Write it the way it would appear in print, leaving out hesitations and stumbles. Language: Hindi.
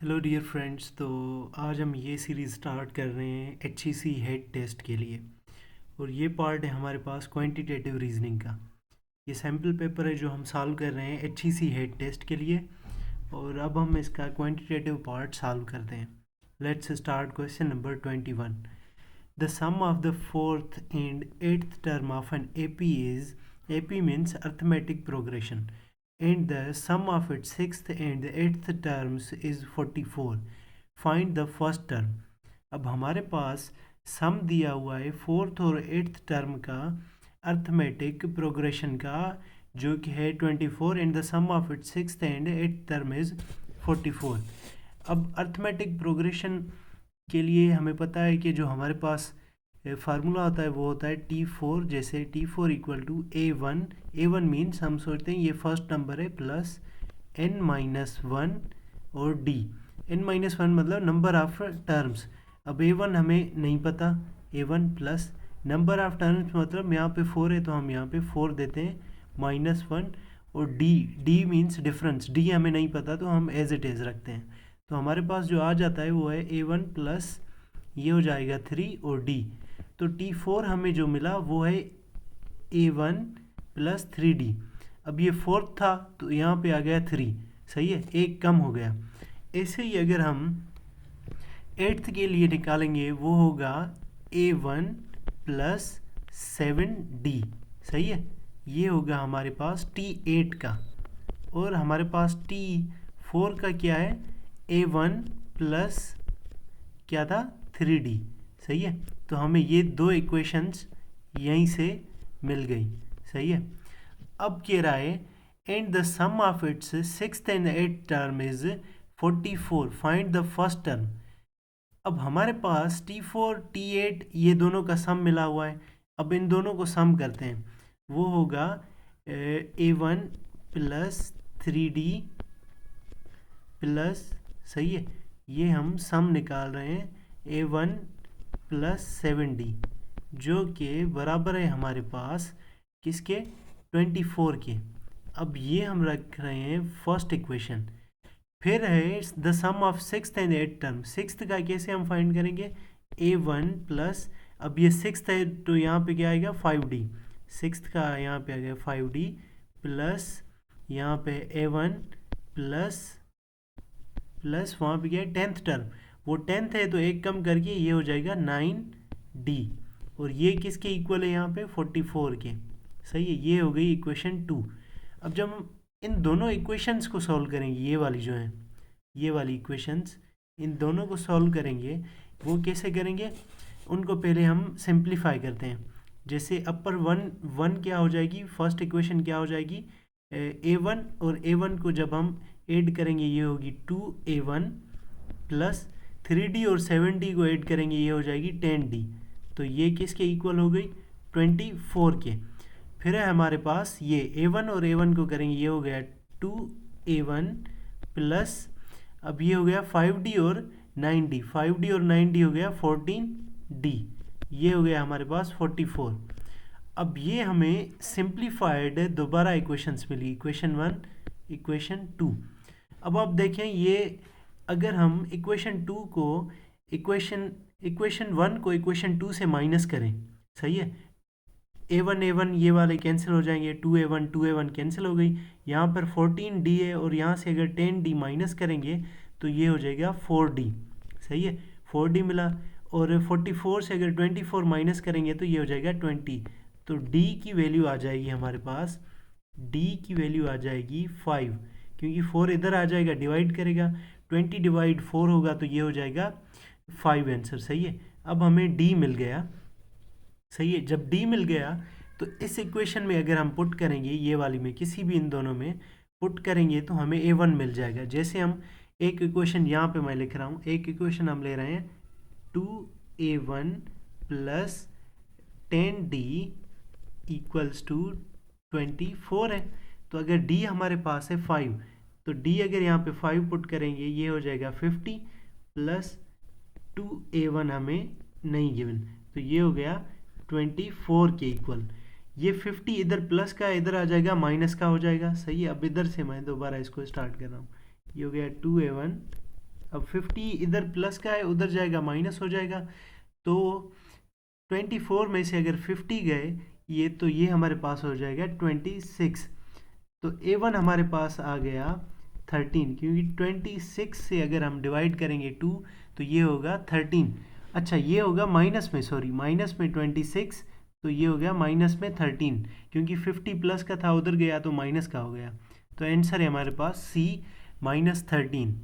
Hello dear friends. तो आज हम ये सीरीज़ स्टार्ट कर रहे हैं HEC हेड टेस्ट के लिए। और ये पार्ट है हमारे पास क्वांटिटेटिव रीजनिंग का। ये सैम्पल पेपर है जो हम सॉल्व कर रहे हैं HEC हेड टेस्ट के लिए। और अब हम इसका क्वांटिटेटिव पार्ट सॉल्व करते हैं। Let's start question number 21। The sum of the fourth and eighth term of an AP is AP means arithmetic progression and the sum of its sixth and the eighth terms is 44. Find the first term. अब हमारे पास सम दिया हुआ है फोर्थ और एट्थ टर्म का अर्थमेटिक प्रोग्रेशन का, जो कि है 24 and the sum of its sixth and eighth term is 44। अब अर्थमेटिक प्रोग्रेशन के लिए हमें पता है कि जो हमारे पास फार्मूला होता है वो होता है T4। जैसे T4 equal to A1 means हम सोचते हैं ये फर्स्ट नंबर है प्लस n-1 और D। n-1 मतलब नंबर ऑफ टर्म्स। अब A1 हमें नहीं पता, A1 plus number of terms मतलब यहाँ पे 4 है तो हम यहाँ पे 4 देते हैं -1 और D मीन्स डिफरेंस। D हमें नहीं पता तो हम एज इट इज़ रखते हैं। तो हमारे पास जो आ जाता है वो है A1 प्लस ये हो जाएगा 3 और D। तो T4 हमें जो मिला वो है A1 प्लस 3D। अब ये फोर्थ था तो यहाँ पे आ गया 3, सही है, एक कम हो गया। ऐसे ही अगर हम एट्थ के लिए निकालेंगे वो होगा A1 प्लस 7D, सही है। ये होगा हमारे पास T8 का। और हमारे पास T4 का क्या है, A1 प्लस क्या था 3D, सही है। तो हमें ये दो इक्वेशंस यहीं से मिल गई, सही है। अब कह रहा है and the sum of its sixth and eighth term is 44, find the first term. अब हमारे पास T4 T8 ये दोनों का सम मिला हुआ है। अब इन दोनों को सम करते हैं, वो होगा A1 प्लस 3D प्लस, सही है, ये हम सम निकाल रहे हैं A1 प्लस 7D, जो कि बराबर है हमारे पास किसके, 24 के। अब ये हम रख रहे हैं फर्स्ट इक्वेशन। फिर है the sum of sixth and eight term. Sixth का कैसे हम फाइंड करेंगे, A1 प्लस, अब ये सिक्स्थ है तो यहाँ पे क्या आएगा 5D। सिक्स्थ का यहाँ पे आ गया 5D प्लस यहाँ पे A1 प्लस वहाँ पे क्या है टेंथ टर्म, वो टेंथ है तो एक कम करके ये हो जाएगा 9D। और ये किसके इक्वल है यहाँ पे 44 के, सही है। ये हो गई इक्वेशन 2। अब जब हम इन दोनों इक्वेशंस को सॉल्व करेंगे, ये वाली जो है ये वाली इक्वेशंस, इन दोनों को सॉल्व करेंगे, वो कैसे करेंगे, उनको पहले हम सिंप्लीफाई करते हैं। जैसे अपर वन क्या हो जाएगी, फर्स्ट इक्वेशन क्या हो जाएगी A1, और A1 को जब हम ऐड करेंगे ये होगी 2A1 प्लस 3D और 7D को ऐड करेंगे ये हो जाएगी 10D। तो ये किसके इक्वल हो गई 24 के। फिर है हमारे पास ये A1 और A1 को करेंगे ये हो गया 2A1 प्लस, अब ये हो गया 5D और 9D, 5D और 9D हो गया 14D, ये हो गया हमारे पास 44। अब ये हमें सिंप्लीफाइड दोबारा इक्वेशंस मिली, इक्वेशन 1 इक्वेशन 2। अब आप देखें ये अगर हम इक्वेशन 2 को इक्वेशन 1 को इक्वेशन 2 से माइनस करें, सही है, A1 ये वाले कैंसिल हो जाएंगे, 2A1 कैंसिल हो गई, यहाँ पर 14D है और यहाँ से अगर 10D माइनस करेंगे तो ये हो जाएगा 4D, सही है, 4D मिला। और 44 से अगर 24 माइनस करेंगे तो ये हो जाएगा 20। तो D की वैल्यू आ जाएगी हमारे पास, D की वैल्यू आ जाएगी 5, क्योंकि 4 इधर आ जाएगा डिवाइड करेगा, 20 डिवाइड 4 होगा तो ये हो जाएगा 5 आंसर, सही है। अब हमें D मिल गया, सही है। जब D मिल गया तो इस इक्वेशन में अगर हम पुट करेंगे, ये वाली में किसी भी इन दोनों में पुट करेंगे तो हमें A1 मिल जाएगा। जैसे हम एक इक्वेशन यहाँ पे मैं लिख रहा हूँ, एक इक्वेशन हम ले रहे हैं 2A1 plus 10D equals to 24 है। तो अगर D हमारे पास है 5, तो D अगर यहाँ पे 5 पुट करेंगे ये हो जाएगा 50 प्लस 2A1 हमें नहीं गिवन, तो ये हो गया 24 के इक्वल। ये 50 इधर प्लस का इधर आ जाएगा माइनस का हो जाएगा, सही है। अब इधर से मैं दोबारा इसको स्टार्ट कर रहा हूँ, ये हो गया 2A1 अब 50 इधर प्लस का है, उधर जाएगा माइनस हो जाएगा। तो 24 में से अगर 50 गए ये, तो ये हमारे पास हो जाएगा 26। तो A1 हमारे पास आ गया 13, क्योंकि 26 से अगर हम डिवाइड करेंगे 2 तो ये होगा 13। अच्छा ये होगा माइनस में, सॉरी माइनस में 26, तो ये हो गया माइनस में 13, क्योंकि 50 प्लस का था उधर गया तो माइनस का हो गया। तो आंसर है हमारे पास C -13।